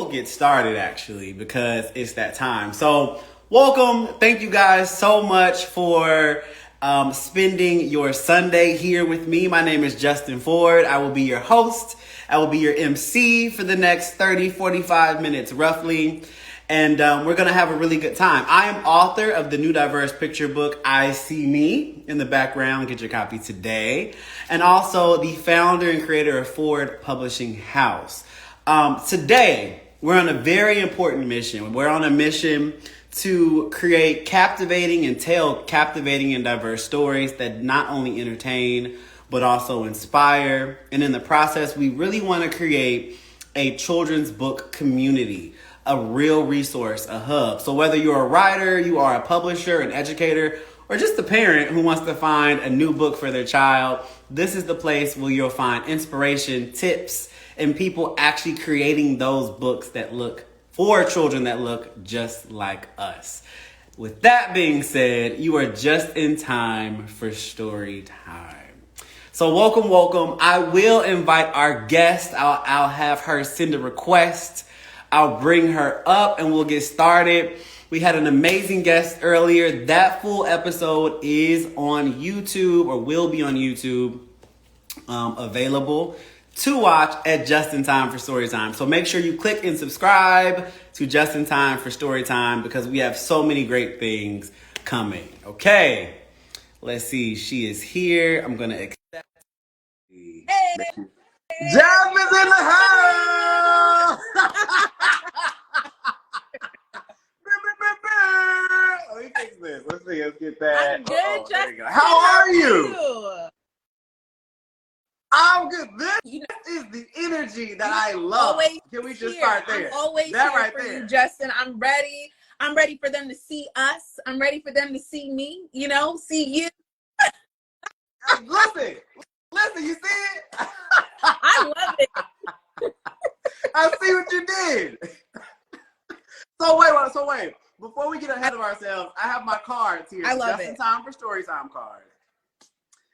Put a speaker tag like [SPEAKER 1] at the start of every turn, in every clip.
[SPEAKER 1] will get started actually because it's that time. So welcome. Thank you guys so much for spending your Sunday here with me. My name is Justin Ford. I will be your host. I will be your MC for the next 30, 45 minutes roughly. And we're going to have a really good time. I am author of the new diverse picture book, I See Me, in the background. Get your copy today. And also the founder and creator of Ford Publishing House. Today, we're on a very important mission. We're on a mission to create captivating and tell captivating and diverse stories that not only entertain, but also inspire. And in the process, we really want to create a children's book community, a real resource, a hub. So whether you're a writer, you are a publisher, an educator, or just a parent who wants to find a new book for their child, this is the place where you'll find inspiration, tips, and people actually creating those books that look for children that look just like us. With that being said, you are just in time for story time. So welcome. I will invite our guest. I'll have her send a request. I'll bring her up and we'll get started. We had an amazing guest earlier. That full episode is on YouTube or will be on YouTube, available to watch at JustinTIME for Storytime. So make sure you click and subscribe to JustinTIME for Storytime because we have so many great things coming. Okay, let's see. She is here. I'm going to accept.
[SPEAKER 2] Hey.
[SPEAKER 1] Jasmine's in the house! Let me fix this. Let's see. Let's get that.
[SPEAKER 2] I'm good, Justin.
[SPEAKER 1] How are you? I'm good. This is the energy that I love. Can we just start there?
[SPEAKER 2] I'm always
[SPEAKER 1] that
[SPEAKER 2] here
[SPEAKER 1] right
[SPEAKER 2] for
[SPEAKER 1] there.
[SPEAKER 2] you, Justin. I'm ready. I'm ready for them to see us. I'm ready for them to see me, see you.
[SPEAKER 1] Listen, you see it?
[SPEAKER 2] I love it.
[SPEAKER 1] I see what you did. So wait. Before we get ahead of ourselves, I have my cards here.
[SPEAKER 2] I love it.
[SPEAKER 1] JustinTIME for Storytime cards.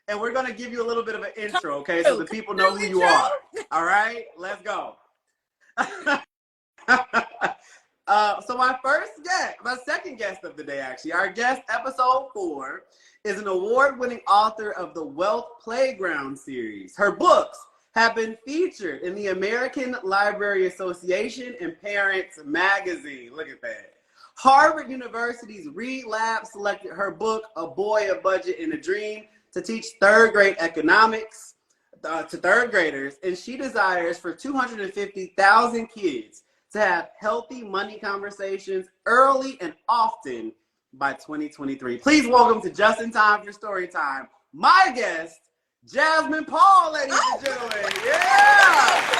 [SPEAKER 1] And we're going to give you a little bit of an intro, okay? So the people know who you are. All right? Let's go. So my second guest of the day, actually, our guest, episode 4, is an award-winning author of the Wealth Playground series. Her books have been featured in the American Library Association and Parents Magazine. Look at that. Harvard University's Read Lab selected her book, A Boy, a Budget, and a Dream, to teach third grade economics to third graders, and she desires for 250,000 kids to have healthy money conversations early and often by 2023. Please welcome to JustinTIME for Storytime, my guest, Jasmine Paul, ladies and gentlemen. Yeah!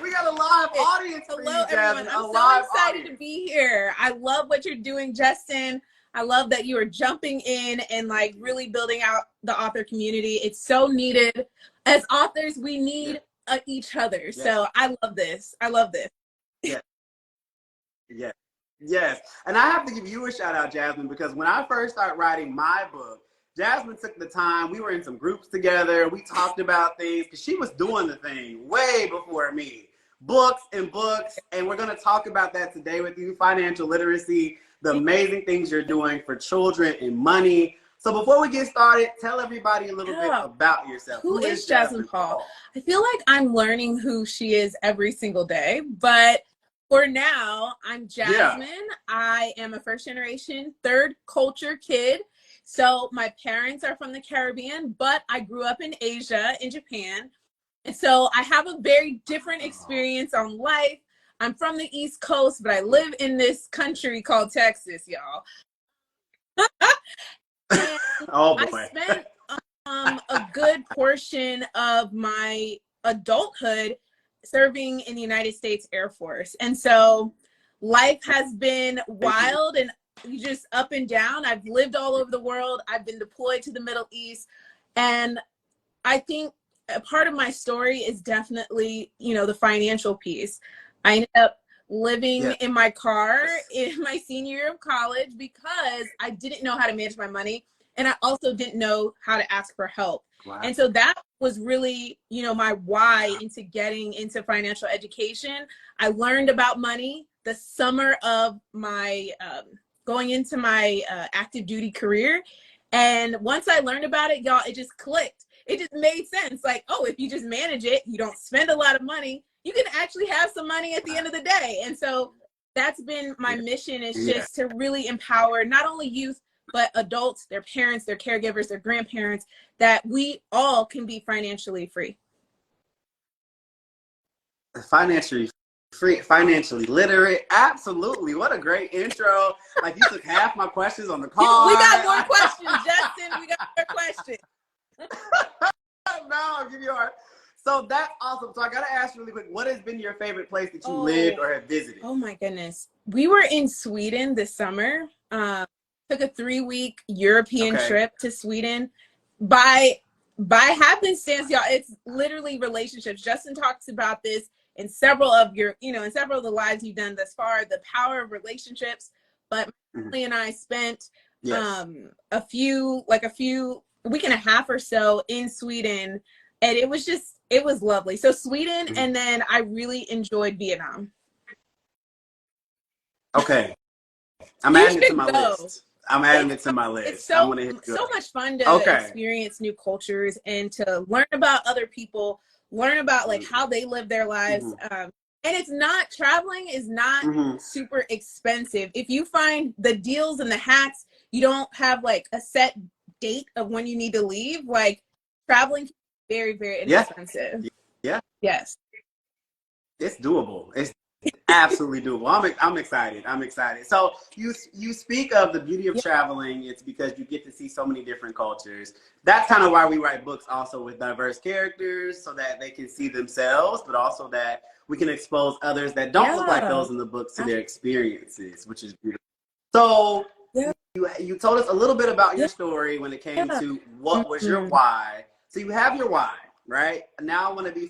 [SPEAKER 1] We got a live audience for you, Jasmine.
[SPEAKER 2] Hello, everyone. I'm so excited to be here. I love what you're doing, Justin. I love that you are jumping in and really building out the author community. It's so needed. As authors, we need each other. Yes. So I love this.
[SPEAKER 1] Yes. And I have to give you a shout out, Jasmine, because when I first started writing my book, Jasmine took the time. We were in some groups together. We talked about things because she was doing the thing way before me. Books. And we're going to talk about that today with you. Financial literacy, the amazing things you're doing for children and money. So before we get started, tell everybody a little bit about yourself.
[SPEAKER 2] Who is Jasmine Paul? I feel like I'm learning who she is every single day, but for now, I'm Jasmine. Yeah. I am a first generation, third culture kid. So my parents are from the Caribbean, but I grew up in Asia, in Japan. And so I have a very different experience on life. I'm from the East Coast, but I live in this country called Texas, y'all.
[SPEAKER 1] Oh boy.
[SPEAKER 2] I spent a good portion of my adulthood serving in the United States Air Force. And so life has been wild and just up and down. I've lived all over the world. I've been deployed to the Middle East. And I think a part of my story is definitely, the financial piece. I ended up living in my car in my senior year of college because I didn't know how to manage my money. And I also didn't know how to ask for help.
[SPEAKER 1] Wow.
[SPEAKER 2] And so that was really, you know, my why into getting into financial education. I learned about money the summer of my going into my active duty career. And once I learned about it, y'all, it just clicked. It just made sense. Like, oh, if you just manage it, you don't spend a lot of money, you can actually have some money at the end of the day. And so that's been my mission, is just to really empower not only youth, but adults, their parents, their caregivers, their grandparents, that we all can be financially free.
[SPEAKER 1] Financially free, financially literate. Absolutely. What a great intro. Like, you took half my questions on the call.
[SPEAKER 2] We got more questions, Justin. We got more questions.
[SPEAKER 1] No, I'll give you a heart. So that's awesome. So I got to ask you really quick, what has been your favorite place that you lived or have visited?
[SPEAKER 2] Oh my goodness. We were in Sweden this summer. Took a 3-week European trip to Sweden. By happenstance, y'all, it's literally relationships. Justin talks about this in several of your, you know, in several of the lives you've done thus far, the power of relationships. But Emily and I spent a week and a half or so in Sweden, and it was lovely. So Sweden, and then I really enjoyed Vietnam.
[SPEAKER 1] Okay. I'm adding it to my list. I'm adding it to my list.
[SPEAKER 2] It's so much fun to experience new cultures and to learn about other people, learn about like how they live their lives. And it's not, traveling is not super expensive. If you find the deals and the hacks, you don't have like a set date of when you need to leave. Like, traveling can be very, very inexpensive.
[SPEAKER 1] Yeah.
[SPEAKER 2] Yes.
[SPEAKER 1] It's doable. It's absolutely doable. I'm excited. I'm excited. So you speak of the beauty of traveling. It's because you get to see so many different cultures. That's kind of why we write books also with diverse characters, so that they can see themselves, but also that we can expose others that don't look like those in the books to their experiences, which is beautiful. So you told us a little bit about your story when it came to what was your why. So you have your why, right? Now I want to be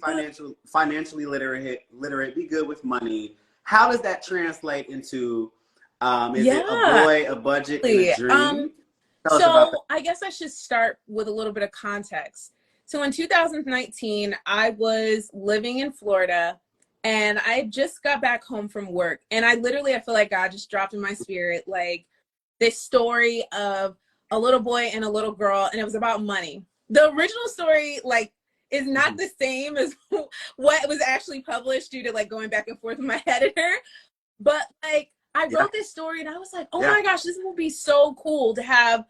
[SPEAKER 1] financially literate, be good with money. How does that translate into, is it a boy, a budget, and a dream?
[SPEAKER 2] So I guess I should start with a little bit of context. So in 2019, I was living in Florida, and I just got back home from work. And I feel like God just dropped in my spirit, like, this story of a little boy and a little girl, and it was about money. The original story, like, is not the same as what was actually published due to like going back and forth with my editor. But like, I wrote this story and I was like, oh my gosh, this will be so cool to have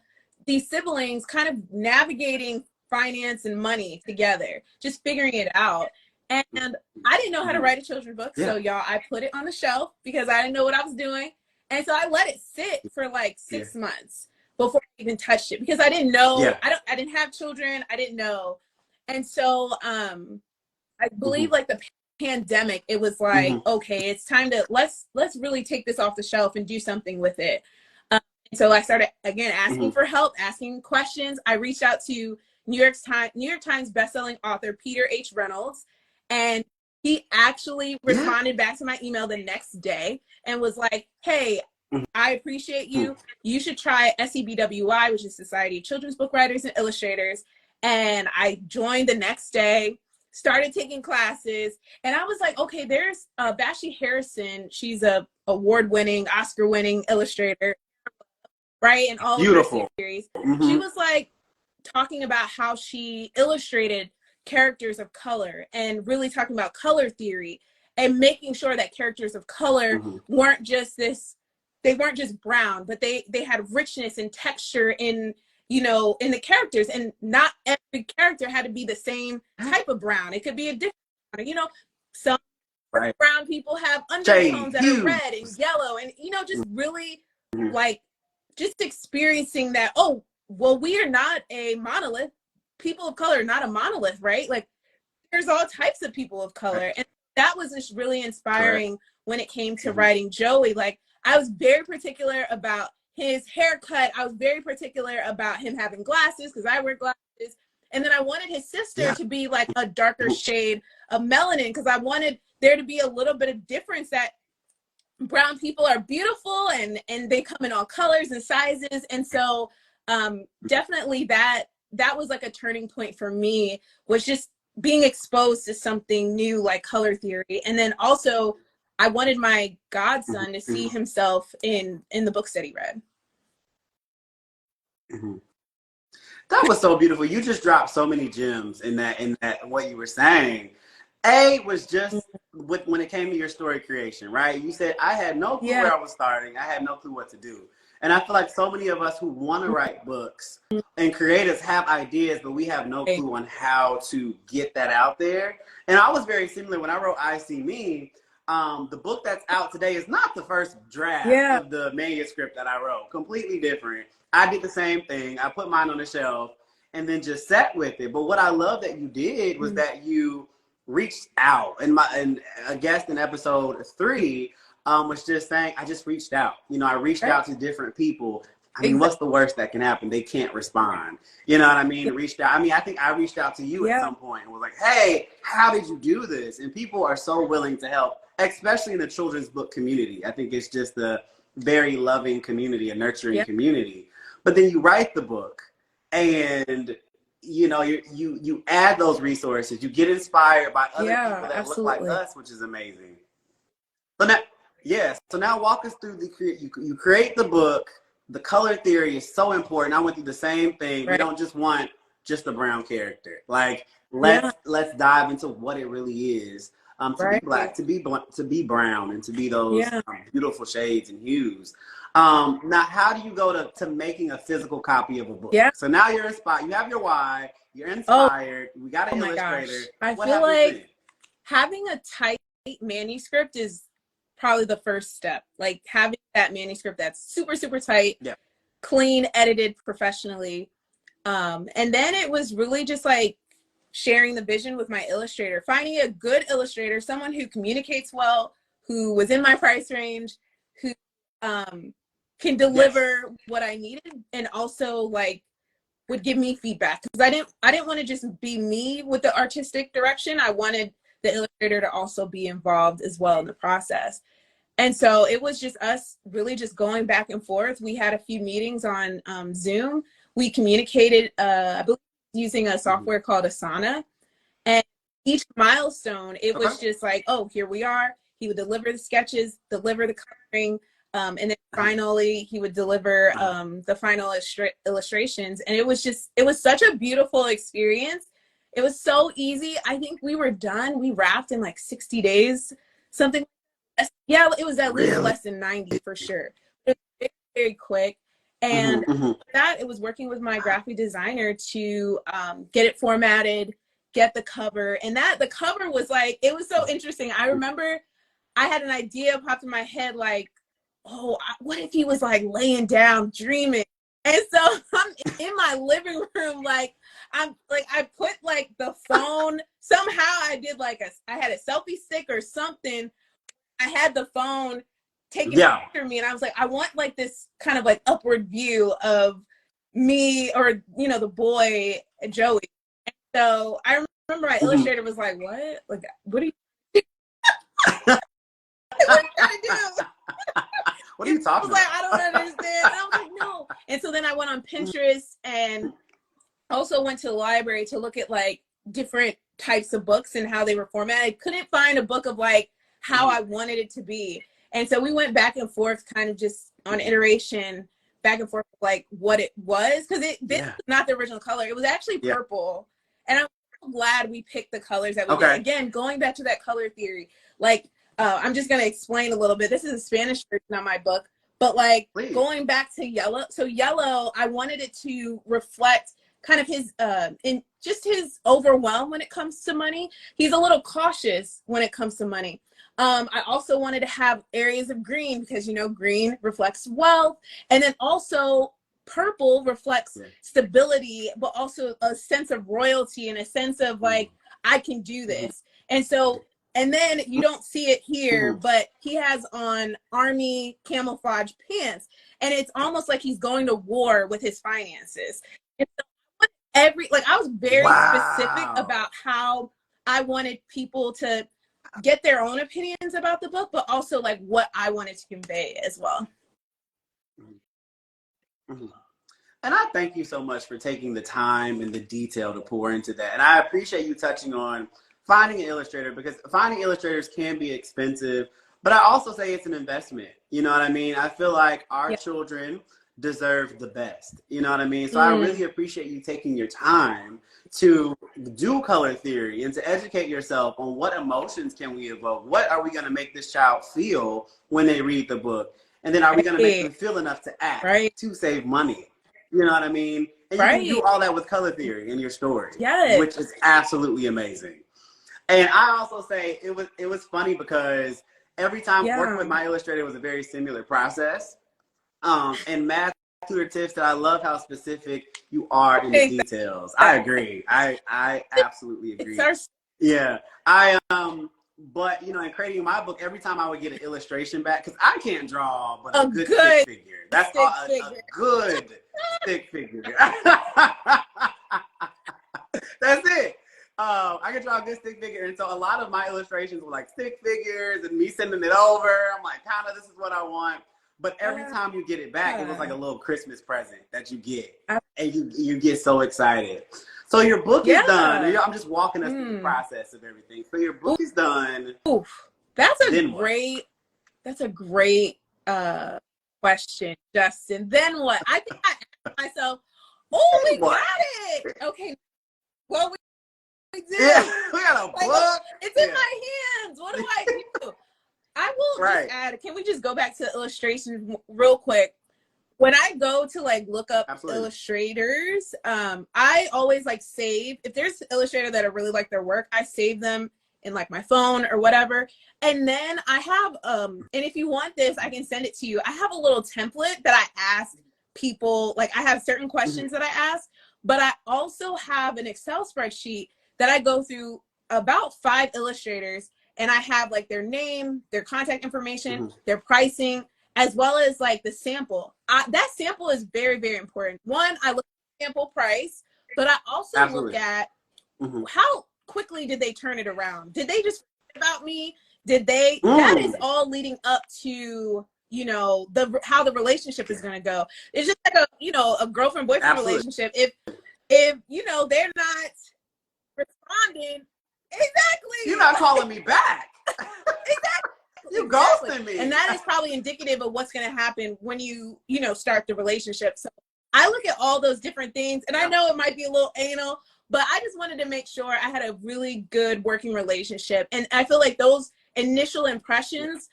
[SPEAKER 2] these siblings kind of navigating finance and money together, just figuring it out. And I didn't know how to write a children's book. So y'all, I put it on the shelf because I didn't know what I was doing. And so I let it sit for like 6 months before I even touched it, because I didn't know, I didn't have children. I didn't know. And so I believe like the pandemic, it was like, okay, it's time to, let's really take this off the shelf and do something with it. And so I started again asking for help, asking questions. I reached out to New York Times bestselling author Peter H. Reynolds, and he actually responded back to my email the next day and was like, hey, I appreciate you. You should try SEBWI, which is Society of Children's Book Writers and Illustrators. And I joined the next day, started taking classes, and I was like, okay, there's Vashti Harrison. She's a award-winning, Oscar-winning illustrator, right? And all of her series. She was like talking about how she illustrated characters of color and really talking about color theory and making sure that characters of color weren't just they weren't just brown, but they had richness and texture in, you know, in the characters, and not every character had to be the same type of brown. It could be a different, you know, some brown people have undertones that are red and yellow, and, you know, just really like just experiencing that, oh, well, we are not a monolith. People of color are not a monolith, right? Like, there's all types of people of color. And that was just really inspiring when it came to writing Joey. Like, I was very particular about his haircut. I was very particular about him having glasses, because I wear glasses. And then I wanted his sister to be like a darker shade of melanin, because I wanted there to be a little bit of difference, that brown people are beautiful and they come in all colors and sizes. And so definitely that that was like a turning point for me, was just being exposed to something new like color theory. And then also I wanted my godson to see himself in the books that he read.
[SPEAKER 1] That was so beautiful. You just dropped so many gems in that what you were saying. A was just when it came to your story creation, right? You said, I had no clue where I was starting. I had no clue what to do. And I feel like so many of us who want to write books and creators have ideas, but we have no clue on how to get that out there. And I was very similar when I wrote I See Me. The book that's out today is not the first draft of the manuscript that I wrote. Completely different. I did the same thing. I put mine on the shelf and then just sat with it. But what I love that you did was that you reached out. And a guest in episode 3 was just saying, I just reached out. You know, I reached out to different people. I mean, what's the worst that can happen? They can't respond. You know what I mean? Reached out. I mean, I think I reached out to you at some point and was like, hey, how did you do this? And people are so willing to help, especially in the children's book community. I think it's just a very loving community, a nurturing community. But then you write the book and you know, you add those resources, you get inspired by other people that look like us, which is amazing. So now, so now walk us through you create the book. The color theory is so important. I went through the same thing. We don't just want just a brown character. Like let's dive into what it really is. To be black, to be brown, and to be those beautiful shades and hues. Now, how do you go to making a physical copy of a book? So now you're inspired. You have your why. You're inspired. We got an illustrator.
[SPEAKER 2] I feel like having a tight manuscript is probably the first step. Like having that manuscript that's super, super tight, clean, edited professionally. And then it was really just like sharing the vision with my illustrator, finding a good illustrator, someone who communicates well, who was in my price range, who can deliver what I needed, and also like would give me feedback, because I didn't want to just be me with the artistic direction. I wanted the illustrator to also be involved as well in the process. And so it was just us really just going back and forth. We had a few meetings on Zoom. We communicated, I believe, using a software called Asana. And each milestone, it was just like, oh, here we are. He would deliver the sketches, deliver the coloring, and then finally he would deliver the final illustrations. And it was such a beautiful experience. It was so easy. I think we were done. We wrapped in like 60 days, something. Yeah, it was at least less than 90 for sure. It was very, very quick. And that it was working with my graphic designer to get it formatted, get the cover. And the cover was like, it was so interesting. I remember I had an idea popped in my head, like, oh, what if he was like laying down dreaming? And so I'm in my living room, like I put like the phone, somehow I did like I had a selfie stick or something. I had the phone taking after me, and I was like, I want like this kind of like upward view of me, or you know, the boy Joey. And so I remember my illustrator was like, what? Like, what are you what are you trying to do?
[SPEAKER 1] What are you talking
[SPEAKER 2] about?
[SPEAKER 1] Like,
[SPEAKER 2] I don't understand. And I was like, no. And so then I went on Pinterest and also went to the library to look at like different types of books and how they were formatted. I couldn't find a book of like how I wanted it to be. And so we went back and forth, kind of just on iteration, back and forth, like what it was. Because this was not the original color. It was actually purple. And I'm so glad we picked the colors that we did. Again, going back to that color theory, like, I'm just going to explain a little bit. This is a Spanish version of my book, but like going back to yellow. So yellow, I wanted it to reflect kind of his, in just his overwhelm when it comes to money. He's a little cautious when it comes to money. I also wanted to have areas of green because, you know, green reflects wealth. And then also purple reflects stability, but also a sense of royalty and a sense of like, I can do this. And so, and then you don't see it here, but he has on army camouflage pants, and it's almost like he's going to war with his finances. And so I was very specific about how I wanted people to get their own opinions about the book, but also like what I wanted to convey as well.
[SPEAKER 1] And I thank you so much for taking the time and the detail to pour into that. And I appreciate you touching on finding an illustrator, because finding illustrators can be expensive, but I also say it's an investment. You know what I mean? I feel like our children deserve the best. You know what I mean? So I really appreciate you taking your time to do color theory and to educate yourself on what emotions can we evoke? What are we going to make this child feel when they read the book? And then are we going to make them feel enough to act, to save money? You know what I mean? And you can do all that with color theory in your story, which is absolutely amazing. And I also say it was funny because every time working with my illustrator was a very similar process. And math tutor tips that I love how specific you are in the details. I agree. I absolutely agree. Yeah. But you know, in creating my book, every time I would get an illustration back, because I can't draw but a good stick figure. That's a good stick figure. That's it. I can draw a good stick figure, and so a lot of my illustrations were like stick figures and me sending it over. I'm like, kind of, this is what I want. But every time you get it back, it was like a little Christmas present that you get, and you get so excited. So your book is done. I'm just walking us through the process of everything. So your book is done.
[SPEAKER 2] That's a great question, Justin. Then what? I think I asked myself, oh, we got it. Okay. Well, we did.
[SPEAKER 1] Yeah, we got a book.
[SPEAKER 2] It's in my hands. What do I do? I will just add, can we just go back to illustrations real quick? When I go to like look up illustrators, I always like save, if there's an illustrator that I really like their work, I save them in like my phone or whatever. And then I have, and if you want this, I can send it to you. I have a little template that I ask people, like I have certain questions that I ask, but I also have an Excel spreadsheet that I go through about 5 illustrators, and I have like their name, their contact information, their pricing, as well as like the sample. That sample is very, very important. One, I look at the sample price, but I also look at how quickly did they turn it around? Did they just forget about me? Did they, that is all leading up to, you know, how the relationship is going to go. It's just like a girlfriend boyfriend relationship. If you know, they're not responding,
[SPEAKER 1] you're not calling me back. You ghosting me.
[SPEAKER 2] And that is probably indicative of what's going to happen when you start the relationship. So I look at all those different things, and I know it might be a little anal, but I just wanted to make sure I had a really good working relationship. And I feel like those initial impressions,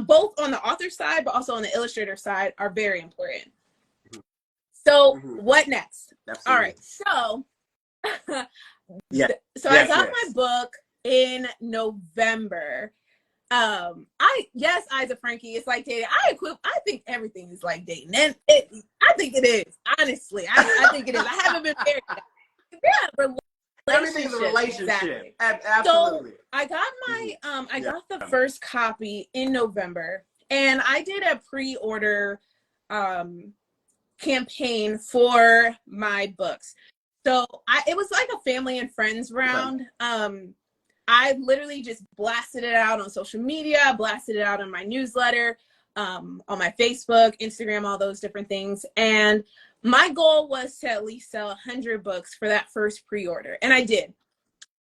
[SPEAKER 2] both on the author side, but also on the illustrator side, are very important. So what next?
[SPEAKER 1] Absolutely.
[SPEAKER 2] All right. So, I got my book in November. Eyes of Frankie, it's like dating. I think everything is like dating, and I think it is. Honestly, I think it is. I haven't been married.
[SPEAKER 1] Everything's a relationship.
[SPEAKER 2] Exactly.
[SPEAKER 1] Absolutely.
[SPEAKER 2] So I got my I got the first copy in November, and I did a pre-order campaign for my books. So it was like a family and friends round. I literally just blasted it out on social media, blasted it out on my newsletter, on my Facebook, Instagram, all those different things. And my goal was to at least sell 100 books for that first pre-order. And I did.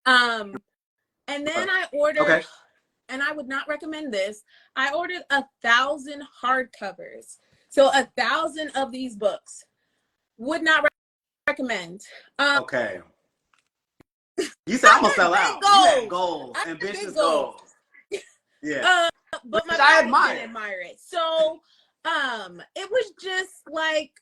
[SPEAKER 2] And then I ordered, and I would not recommend this, I ordered 1,000 hardcovers. So 1,000 of these books. Would not recommend.
[SPEAKER 1] You said I'm gonna sell out. You had goals, ambitious goals. Yeah.
[SPEAKER 2] But my mom didn't admire it. So it was just like,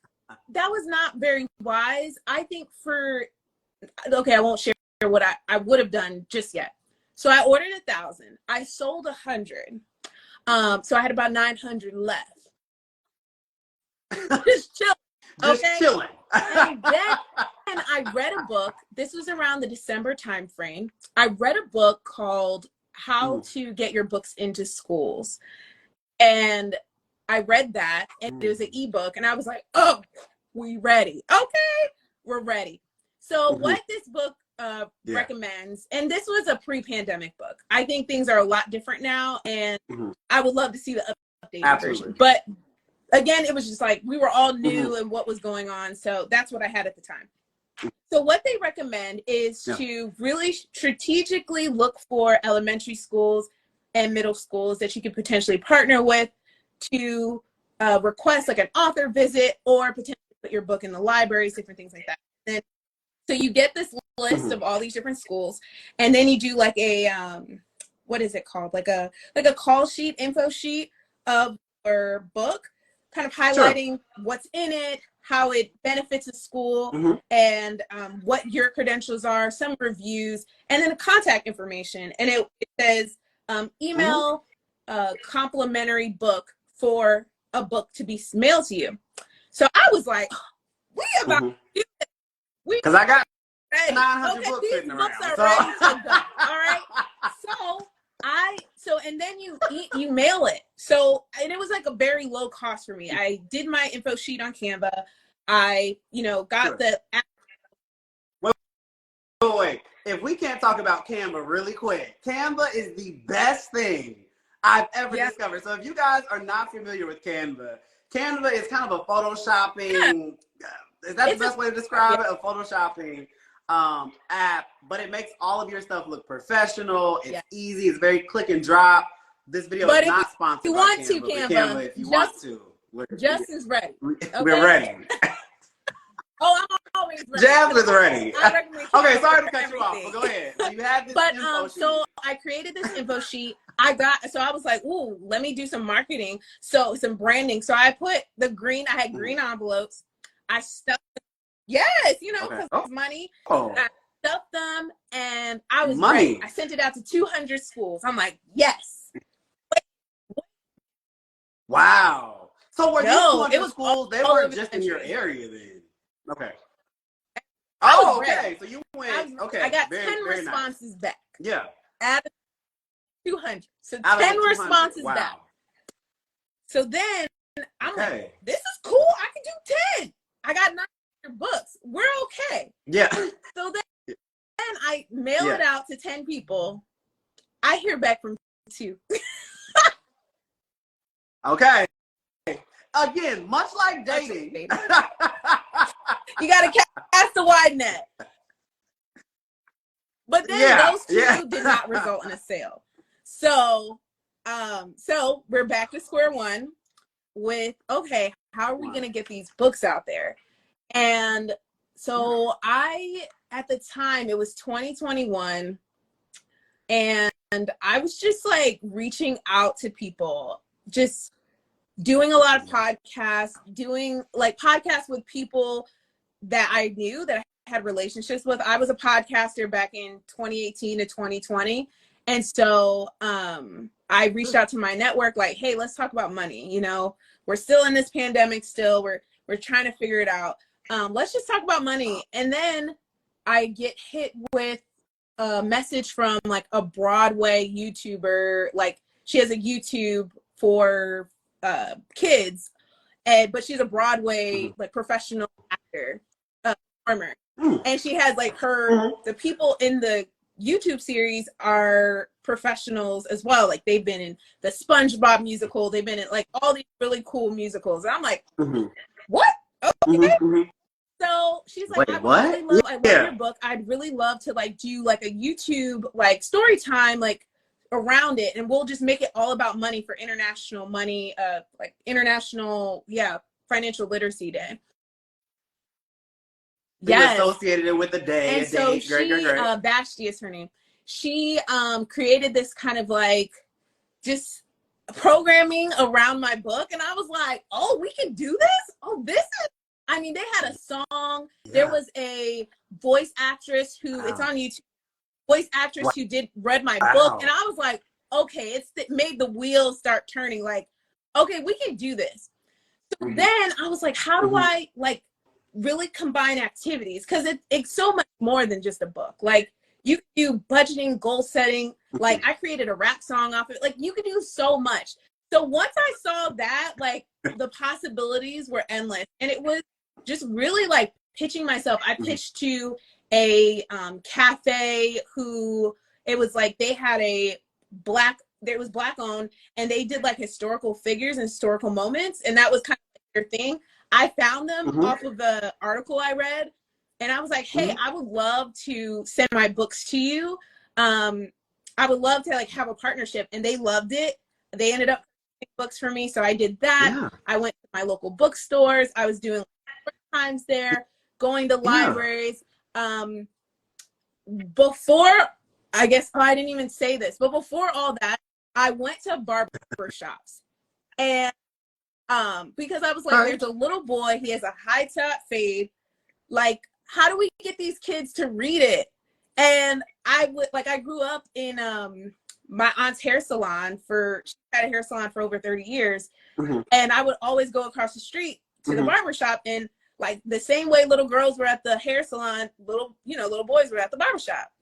[SPEAKER 2] that was not very wise. I think I won't share what I would have done just yet. So I ordered 1,000. I sold 100. So I had about 900 left. Just chill.
[SPEAKER 1] Just chilling.
[SPEAKER 2] And then I read a book. This was around the December time frame. I read a book called How to Get Your Books into Schools. And I read that, and it was an ebook, and I was like, oh, we ready. Okay, we're ready. So what this book recommends, and this was a pre-pandemic book. I think things are a lot different now, and I would love to see the updated version. But again, it was just like we were all new and what was going on. So that's what I had at the time. So what they recommend is to really strategically look for elementary schools and middle schools that you could potentially partner with to request like an author visit or potentially put your book in the libraries, different things like that. And so you get this list of all these different schools, and then you do like a what is it called? Like a call sheet, info sheet of your book, kind of highlighting what's in it, how it benefits the school, and what your credentials are, some reviews, and then contact information. And it says email complimentary book for a book to be mailed to you. So I was like, we about to do it.
[SPEAKER 1] Because I got
[SPEAKER 2] ready.
[SPEAKER 1] 900 books
[SPEAKER 2] These
[SPEAKER 1] sitting
[SPEAKER 2] books
[SPEAKER 1] around.
[SPEAKER 2] are ready to go. All right. So and then you mail it. So, and it was like a very low cost for me. I did my info sheet on Canva. I, got the app.
[SPEAKER 1] Wait. If we can't talk about Canva really quick, Canva is the best thing I've ever discovered. So if you guys are not familiar with Canva, Canva is kind of a photoshopping, is that the best way to describe it? A photoshopping app, but it makes all of your stuff look professional. It's easy. It's very click and drop. This video is not sponsored by Canva, if you want to.
[SPEAKER 2] Justin's ready. Okay?
[SPEAKER 1] We're ready.
[SPEAKER 2] Oh, I'm always ready.
[SPEAKER 1] Jasmine's ready. Okay, sorry to cut you off,
[SPEAKER 2] everything.
[SPEAKER 1] but go ahead. So you had this info sheet.
[SPEAKER 2] So I created this info sheet. I was like, ooh, let me do some marketing. So some branding. So I put I had green envelopes. I stuffed them. Yes, because it's money. I stuffed them and I was ready. I sent it out to 200 schools. I'm like, yes.
[SPEAKER 1] Wow. So were these 200 schools, they weren't just in your area then? Okay. Oh, okay. So you went,
[SPEAKER 2] I got 10 responses back.
[SPEAKER 1] Yeah.
[SPEAKER 2] Out of 200. So 10 responses back. So then I'm like, this is cool. I can do 10. I got 900 books. We're okay.
[SPEAKER 1] Yeah.
[SPEAKER 2] So then I mail it out to 10 people. I hear back from 2.
[SPEAKER 1] Okay. Again, much like dating.
[SPEAKER 2] You got to cast a wide net. But then those 2 did not result in a sale. So we're back to square one with, okay, how are we going to get these books out there? And so at the time, it was 2021, and I was just like reaching out to people, just doing a lot of podcasts, doing like podcasts with people that I knew, that I had relationships with. I was a podcaster back in 2018 to 2020. And so I reached out to my network like, hey, let's talk about money. We're still in this pandemic still. We're trying to figure it out. Let's just talk about money. And then I get hit with a message from like a Broadway YouTuber. Like she has a YouTube for kids, but she's a Broadway like professional actor, performer, and she has like the people in the YouTube series are professionals as well. Like they've been in the SpongeBob musical, they've been in like all these really cool musicals, and I'm like, what? Okay. So she's like, I love your book. I'd really love to like do like a YouTube like story time like around it, and we'll just make it all about money for international money, like international financial literacy day.
[SPEAKER 1] Yes, associated it with the day.
[SPEAKER 2] And so she, Vashti is her name. She created this kind of like just programming around my book, and I was like, oh, we can do this. Oh, this is. I mean, they had a song. There was a voice actress who it's on YouTube. Voice actress who read my book, and I was like, okay, it made the wheels start turning. Like, okay, we can do this. So then I was like, how do I like really combine activities? Because it's so much more than just a book. Like you can do budgeting, goal setting. Like I created a rap song off of it. Like you could do so much. So once I saw that, like the possibilities were endless, and it was just really like pitching myself. I pitched to a cafe who it was like they had it was black owned, and they did like historical figures and historical moments, and that was kind your thing. I found them
[SPEAKER 1] Mm-hmm.
[SPEAKER 2] off of the article I read, and I was like, hey,
[SPEAKER 1] Mm-hmm.
[SPEAKER 2] I would love to send my books to you. I would love to like have a partnership, and they loved it. They ended up purchasing books for me, so I did that.
[SPEAKER 1] Yeah.
[SPEAKER 2] I went to my local bookstores. I was doing times there, going to
[SPEAKER 1] Yeah.
[SPEAKER 2] libraries. Before, I guess, oh, I didn't even say this, but before all that, I went to barber shops, and because I was like,
[SPEAKER 1] Okay.
[SPEAKER 2] there's a little boy, he has a high top fade. Like, how do we get these kids to read it? And I grew up in my aunt's hair salon she had a hair salon for over 30 years.
[SPEAKER 1] Mm-hmm.
[SPEAKER 2] And I would always go across the street to the
[SPEAKER 1] Mm-hmm.
[SPEAKER 2] barber shop, and like the same way little girls were at the hair salon, little boys were at the barber shop.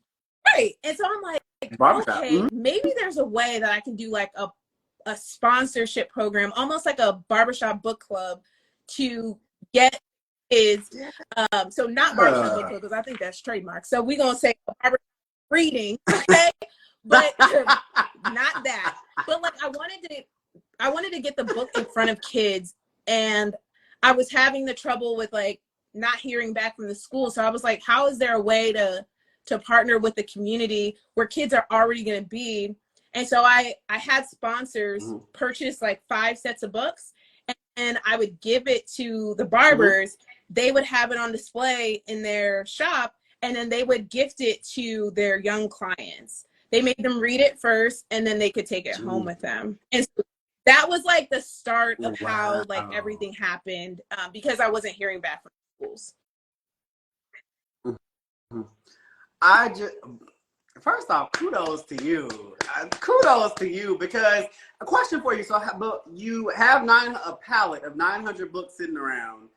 [SPEAKER 2] Right. And so I'm like,
[SPEAKER 1] Barbershop.
[SPEAKER 2] okay,
[SPEAKER 1] Mm-hmm.
[SPEAKER 2] maybe there's a way that I can do like a sponsorship program, almost like a barbershop book club, to get kids. So not barbershop book club, because I think that's trademark. So we're gonna say barbershop reading, okay? But not that. But like I wanted to get the book in front of kids, and I was having the trouble with like not hearing back from the school. So I was like, how is there a way to partner with the community where kids are already going to be? And so I had sponsors purchase like 5 sets of books, and I would give it to the barbers. They would have it on display in their shop, and then they would gift it to their young clients. They made them read it first, and then they could take it home with them. And so that was like the start of how like everything happened, because I wasn't hearing back from schools.
[SPEAKER 1] I just, first off, kudos to you. Kudos to you, because a question for you. So you have a palette of 900 books sitting around.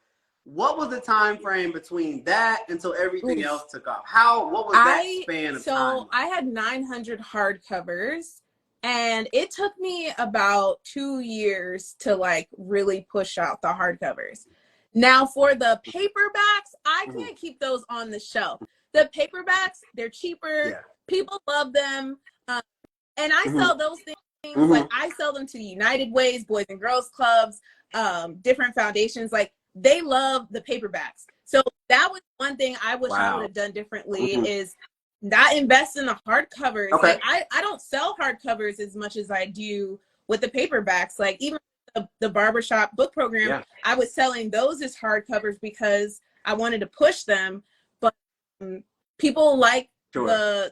[SPEAKER 1] What was the time frame between that until everything else took off? What was that span of time?
[SPEAKER 2] So I had 900 hardcovers, and it took me about 2 years to like really push out the hardcovers. Now for the paperbacks, I can't keep those on the shelf. The paperbacks, they're cheaper. Yeah. People love them. And I sell those things. Like I sell them to United Ways, Boys and Girls Clubs, different foundations. Like they love the paperbacks. So that was one thing I wish I would have done differently, is not invest in the hardcovers. Okay. Like I don't sell hardcovers as much as I do with the paperbacks. Like even the barbershop book program, I was selling those as hardcovers because I wanted to push them. But people like the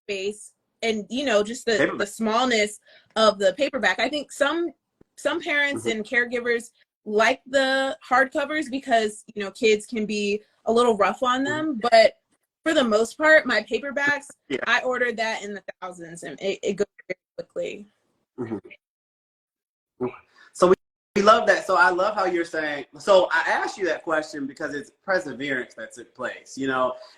[SPEAKER 2] space and just the smallness of the paperback. I think some parents and caregivers like the hardcovers because kids can be a little rough on them, but for the most part, my paperbacks, I ordered that in the thousands, and it goes very quickly.
[SPEAKER 1] So we love that. So I love how you're saying, so I asked you that question because it's perseverance that took place,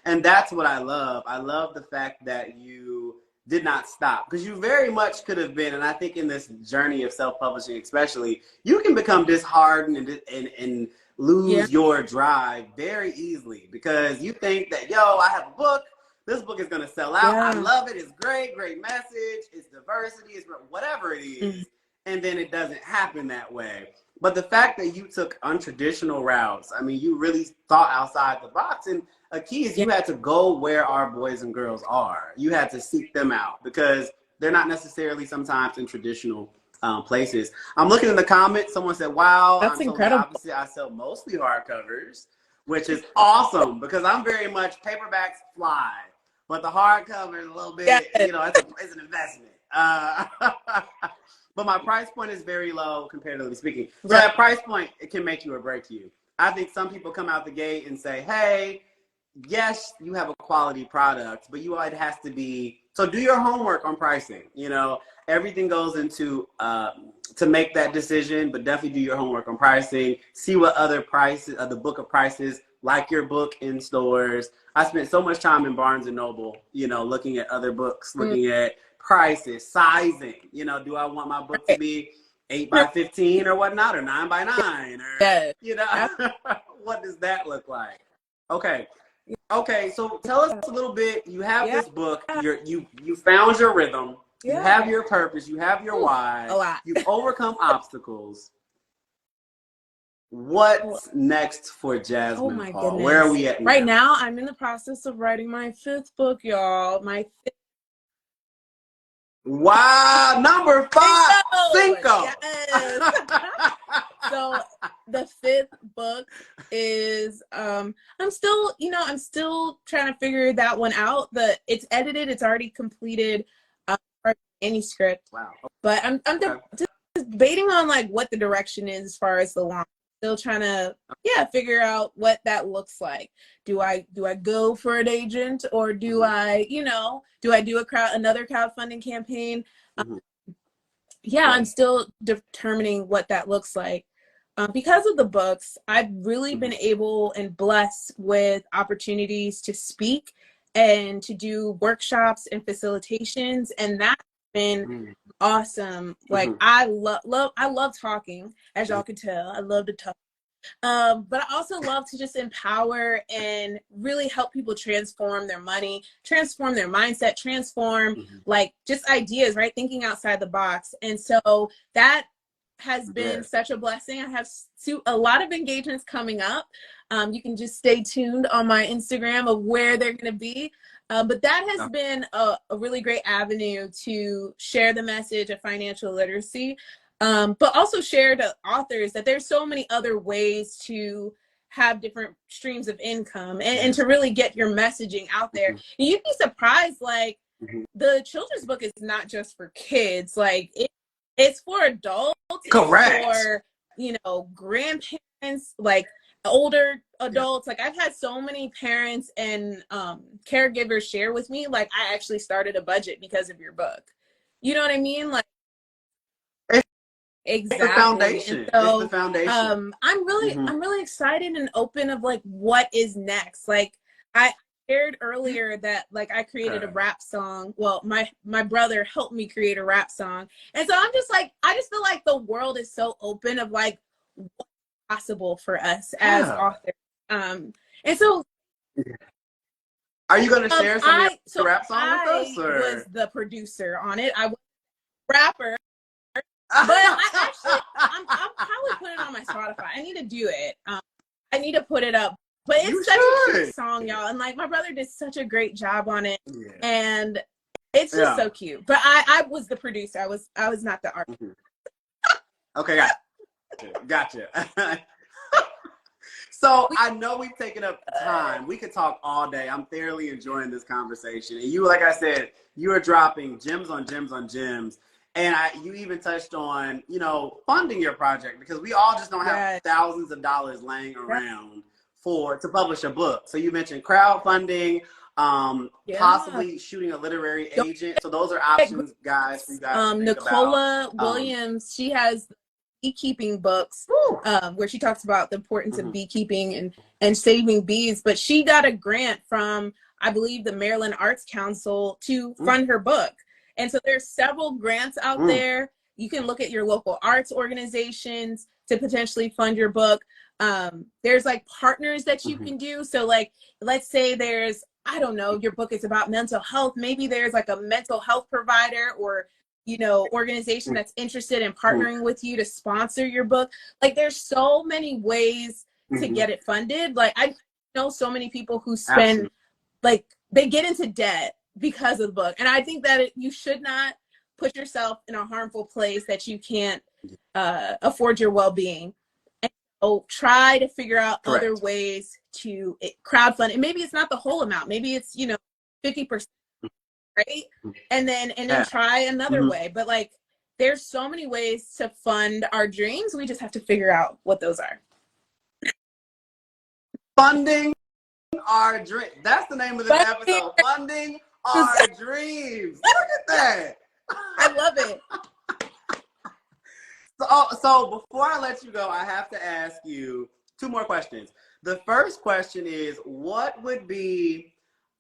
[SPEAKER 1] and that's what I love. I love the fact that you did not stop, because you very much could have been, and I think in this journey of self-publishing especially, you can become disheartened and lose your drive very easily, because you think that, I have a book, this book is going to sell out, I love it, it's great message, it's diversity, it's whatever it is, and then it doesn't happen that way. But the fact that you took untraditional routes, I mean, you really thought outside the box, and a key is you had to go where our boys and girls are. You had to seek them out, because they're not necessarily sometimes in traditional places. I'm looking in the comments. Someone said, wow,
[SPEAKER 2] that's incredible.
[SPEAKER 1] Obviously, I sell mostly hardcovers, which is awesome, because I'm very much paperbacks fly, but the hardcover is a little bit, it's an investment. But my price point is very low, comparatively speaking. So that price point, it can make you or break you. I think some people come out the gate and say, hey, yes, you have a quality product, but it has to be, so do your homework on pricing. Everything goes into, to make that decision, but definitely do your homework on pricing. See what other prices, the book of prices, like your book in stores. I spent so much time in Barnes and Noble, looking at other books, looking at prices, sizing. Do I want my book to be 8 by 15 or whatnot, or 9 by 9, or what does that look like? Okay, so tell us a little bit. You have this book. You found your rhythm. You have your purpose. You have your why.
[SPEAKER 2] A lot.
[SPEAKER 1] You've overcome obstacles. what's next for
[SPEAKER 2] Oh
[SPEAKER 1] Jasmine
[SPEAKER 2] my
[SPEAKER 1] Paul? Where are
[SPEAKER 2] goodness.
[SPEAKER 1] we at now?
[SPEAKER 2] Right now, I'm in the process of writing my 5th book, y'all.
[SPEAKER 1] Wow, number 5, Cinco.
[SPEAKER 2] Yes. So the 5th book is I'm still trying to figure that one out. It's edited, it's already completed, manuscript.
[SPEAKER 1] Wow.
[SPEAKER 2] But I'm just debating on like what the direction is as far as the launch. Still trying to figure out what that looks like. Do I go for an agent, or do I do another crowdfunding campaign? I'm still determining what that looks like. Because of the books, I've really been able and blessed with opportunities to speak and to do workshops and facilitations, and that's been awesome. Like I love talking, as y'all can tell. I love to talk. But I also love to just empower and really help people transform their money, transform their mindset, transform like just ideas, right? Thinking outside the box. And so that has been such a blessing. I have a lot of engagements coming up. You can just stay tuned on my Instagram of where they're going to be. But that has been a really great avenue to share the message of financial literacy, but also share to authors that there's so many other ways to have different streams of income and to really get your messaging out there. And you'd be surprised, like the children's book is not just for kids. Like it's for adults.
[SPEAKER 1] Correct.
[SPEAKER 2] It's for, grandparents, like older adults. Like I've had so many parents and caregivers share with me, like, I actually started a budget because of your book. You know what I mean? Like, exactly.
[SPEAKER 1] It's the foundation.
[SPEAKER 2] And so,
[SPEAKER 1] it's the foundation.
[SPEAKER 2] I'm really excited and open of like what is next. Like I shared earlier that like I created a rap song. Well, my brother helped me create a rap song. And so I just feel like the world is so open of like what's possible for us as authors. And so
[SPEAKER 1] are you going to share some of your rap song with us?
[SPEAKER 2] I was the producer on it. I was a rapper. But I'll probably put it on my Spotify. I need to do it. I need to put it up. But it's such a cute song, y'all. And like my brother did such a great job on it. And it's just so cute. But I was the producer. I was not the artist.
[SPEAKER 1] Okay, gotcha. So I know we've taken up time. We could talk all day. I'm thoroughly enjoying this conversation. And you, like I said, you are dropping gems on gems on gems. And you even touched on, funding your project, because we all just don't have thousands of dollars laying around to publish a book. So you mentioned crowdfunding, possibly shooting a literary agent. So those are options, guys, for you guys to think
[SPEAKER 2] Nicola
[SPEAKER 1] about.
[SPEAKER 2] Williams, she has beekeeping books where she talks about the importance of beekeeping and saving bees. But she got a grant from, I believe, the Maryland Arts Council to fund her book. And so there's several grants out there. You can look at your local arts organizations to potentially fund your book. There's like partners that you can do. So like, let's say there's, I don't know, your book is about mental health. Maybe there's like a mental health provider or, organization that's interested in partnering with you to sponsor your book. Like there's so many ways to get it funded. Like I know so many people who spend, like they get into debt because of the book. And I think that you should not put yourself in a harmful place that you can't afford your well-being. And so try to figure out other ways to crowdfund. And maybe it's not the whole amount. Maybe it's, 50%, right? And then try another way. But like, there's so many ways to fund our dreams. We just have to figure out what those are.
[SPEAKER 1] Funding our dreams. That's the name of this episode. Funding our dreams. Look at that.
[SPEAKER 2] I love it.
[SPEAKER 1] So before I let you go, I have to ask you 2 more questions. The first question is, what would be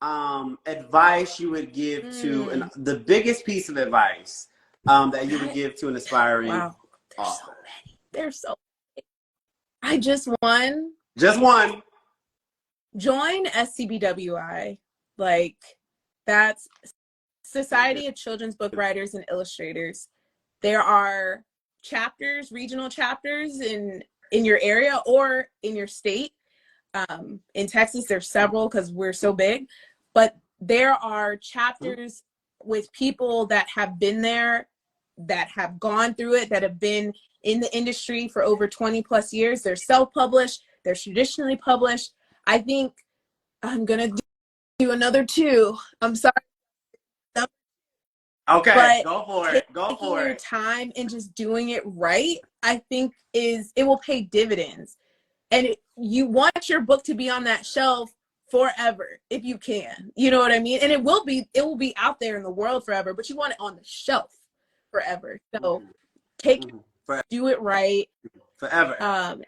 [SPEAKER 1] advice you would give to the biggest piece of advice that you would give to an aspiring author?
[SPEAKER 2] So many. There's so many. I just one. Join SCBWI. Like, that's Society of Children's Book Writers and Illustrators. There are chapters, regional chapters in in your area or in your state. In Texas, there's several because we're so big, but there are chapters with people that have been there, that have gone through it, that have been in the industry for over 20 plus years. They're self-published, they're traditionally published. I think I'm gonna do another 2. I'm sorry.
[SPEAKER 1] Okay,
[SPEAKER 2] But
[SPEAKER 1] go for it. Go
[SPEAKER 2] taking
[SPEAKER 1] for
[SPEAKER 2] your
[SPEAKER 1] it.
[SPEAKER 2] time and just doing it right, I think it will pay dividends. And you want your book to be on that shelf forever if you can. You know what I mean? And it will be out there in the world forever, but you want it on the shelf forever. So do it right.
[SPEAKER 1] Forever.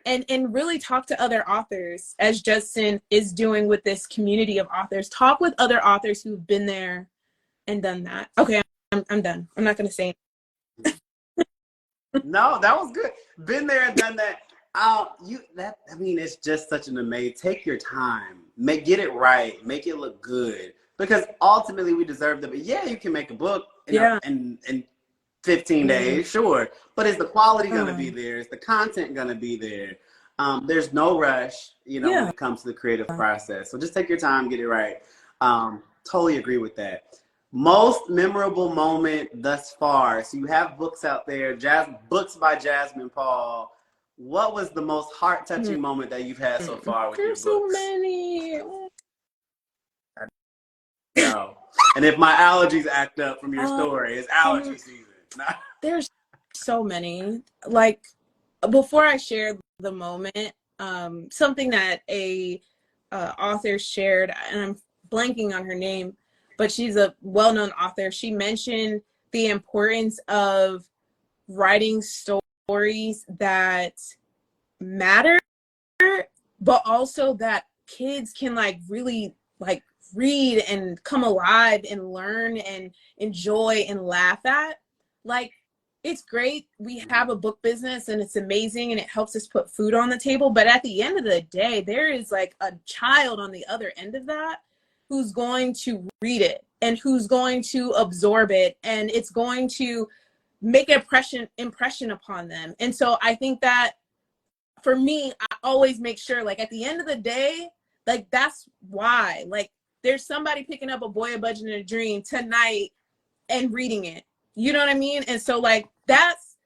[SPEAKER 2] And really talk to other authors, as Justin is doing with this community of authors. Talk with other authors who've been there and done that. Okay, I'm done. I'm not going to say anything.
[SPEAKER 1] No, that was good. Been there and done that. It's just such an amazing. Take your time, get it right, make it look good, because ultimately we deserve them. Yeah, you can make a book in 15 days, sure, but is the quality going to be there? Is the content going to be there? There's no rush, when it comes to the creative process. So just take your time, get it right. Totally agree with that. Most memorable moment thus far. So you have books out there, books by Jasmine Paul. What was the most heart-touching moment that you've had so far with your books?
[SPEAKER 2] There's so many.
[SPEAKER 1] No. And if my allergies act up from your story, it's allergy season.
[SPEAKER 2] There's so many. Like, before I share the moment, something that a author shared, and I'm blanking on her name, but she's a well-known author. She mentioned the importance of writing stories that matter, but also that kids can really read and come alive and learn and enjoy and laugh at. Like, it's great. We have a book business and it's amazing and it helps us put food on the table. But at the end of the day, there is a child on the other end of that who's going to read it and who's going to absorb it, and it's going to make an impression upon them. And so I think that for me, I always make sure, at the end of the day, that's why, there's somebody picking up A Boy, a Budget, and a Dream tonight and reading it. You know what I mean? And so that's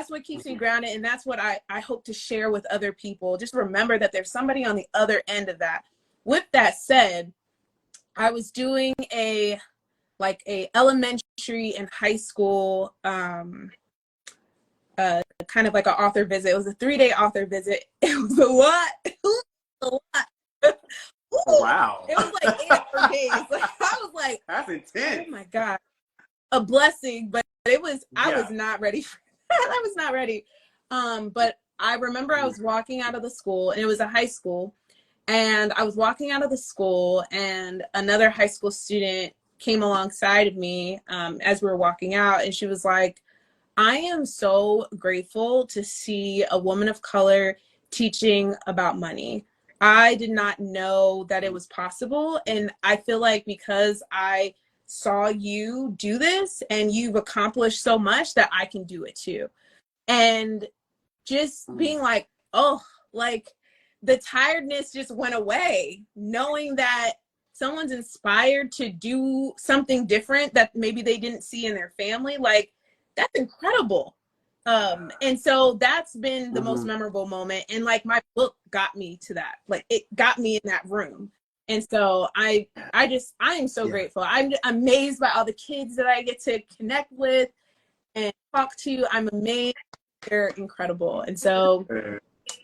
[SPEAKER 2] what keeps me grounded, and that's what I hope to share with other people. Just remember that there's somebody on the other end of that. With that said, I was doing a elementary and high school kind of an author visit. It was a 3-day author visit. It was a lot. It was a lot.
[SPEAKER 1] Oh, wow.
[SPEAKER 2] It was 8 hour days. I was like,
[SPEAKER 1] that's intense.
[SPEAKER 2] Oh my God. A blessing, but I was not ready for that. I was not ready. But I remember I was walking out of the school, and it was a high school, and I was walking out of the school, and another high school student came alongside of me as we were walking out, and she was like, I am so grateful to see a woman of color teaching about money. I did not know that it was possible, and I feel like because I saw you do this and you've accomplished so much, that I can do it too. And just being the tiredness just went away, knowing that someone's inspired to do something different that maybe they didn't see in their family. That's incredible. And so that's been the most memorable moment. And my book got me to that. It got me in that room. And so I am so grateful. I'm amazed by all the kids that I get to connect with and talk to. I'm amazed. They're incredible. And so,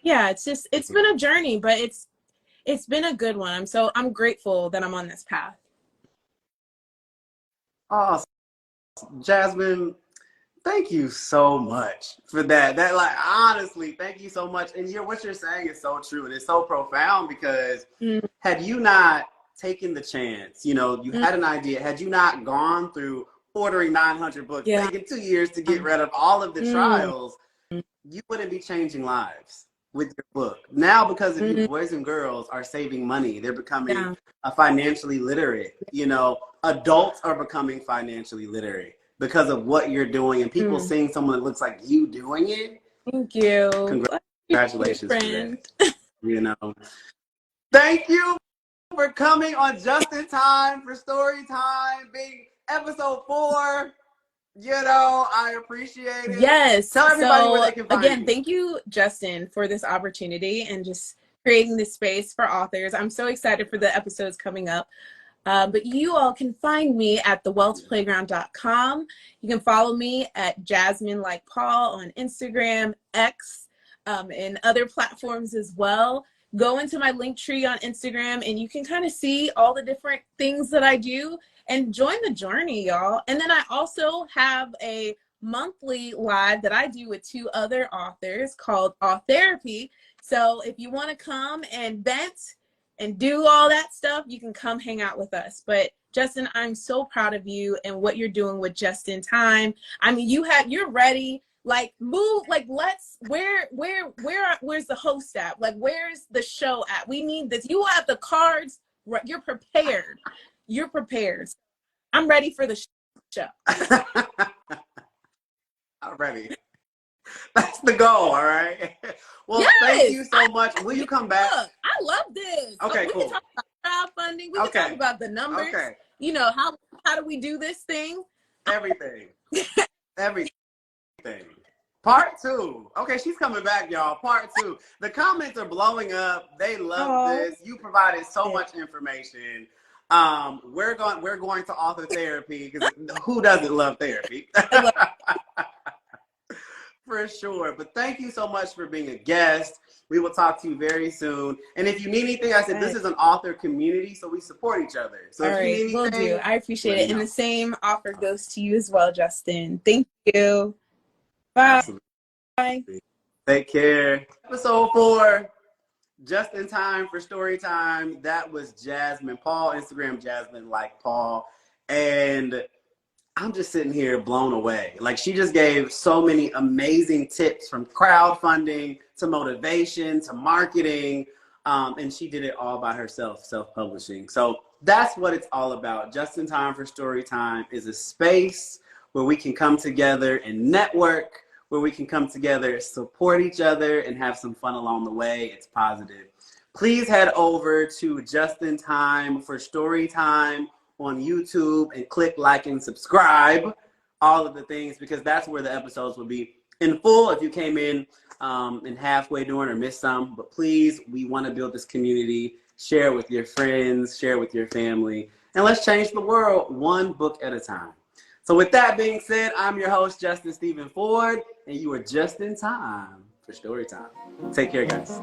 [SPEAKER 2] it's been a journey, but it's been a good one. I'm grateful that I'm on this path.
[SPEAKER 1] Oh, Jasmine, thank you so much for that. Honestly, thank you so much. And what you're saying is so true, and it's so profound, because had you not taken the chance, you had an idea, had you not gone through ordering 900 books, taking 2 years to get rid of all of the trials, you wouldn't be changing lives with your book. Now, because of you, boys and girls are saving money. They're becoming financially literate. Adults are becoming financially literate because of what you're doing, and people seeing someone that looks like you doing it.
[SPEAKER 2] Thank you.
[SPEAKER 1] Congratulations for
[SPEAKER 2] friend.
[SPEAKER 1] that. You know, thank you for coming on Just in Time for Story Time, being episode 4. You know, I appreciate it.
[SPEAKER 2] Yes.
[SPEAKER 1] Tell everybody where
[SPEAKER 2] So
[SPEAKER 1] they can find
[SPEAKER 2] again,
[SPEAKER 1] you.
[SPEAKER 2] thank you, Justin, for this opportunity and just creating this space for authors. I'm so excited for the episodes coming up. But you all can find me at thewealthplayground.com. You can follow me at Jasmine like Paul on Instagram, X, and other platforms as well. Go into my link tree on Instagram and you can kind of see all the different things that I do and join the journey, y'all. And then I also have a monthly live that I do with 2 other authors called Auth Therapy. So if you want to come and vent and do all that stuff, you can come hang out with us. But Justin, I'm so proud of you and what you're doing with Just in Time. I mean, you're ready. Like, move, like, where's the host at? Like, where's the show at? We need this. You have the cards. You're prepared. You're prepared. I'm ready for the show.
[SPEAKER 1] I'm ready. That's the goal, all right? Well, yes, thank you so much. Will you come back?
[SPEAKER 2] Look, I love this.
[SPEAKER 1] Okay,
[SPEAKER 2] we
[SPEAKER 1] cool.
[SPEAKER 2] can talk about crowdfunding. We can talk about the numbers.
[SPEAKER 1] Okay.
[SPEAKER 2] You know, how do we do this thing?
[SPEAKER 1] Everything. Everything. Part 2. Okay, she's coming back, y'all. Part 2. The comments are blowing up. They love this. You provided so much information. We're going to author therapy because who doesn't love therapy? For sure. But thank you so much for being a guest. We will talk to you very soon. And if you need anything, I said this is an author community, so we support each other. So if you need anything,
[SPEAKER 2] will do. I appreciate it. And the same offer goes to you as well, Justin. Thank you. Bye.
[SPEAKER 1] Absolutely. Bye. Take care. Episode 4, Just in Time for Story Time. That was Jasmine Paul, Instagram Jasmine like Paul. And I'm just sitting here blown away. Like, she just gave so many amazing tips, from crowdfunding to motivation to marketing. And she did it all by herself, self-publishing. So that's what it's all about. Just in Time for Story Time is a space where we can come together and network, where we can come together, support each other, and have some fun along the way. It's positive. Please head over to Just in Time for Story Time on YouTube and click like and subscribe, all of the things, because that's where the episodes will be in full if you came in halfway during or missed some. But please, we want to build this community. Share with your friends, share with your family, and let's change the world one book at a time. So with that being said, I'm your host, Justin Stephen Ford, and you are just in time for Story Time. Take care, guys.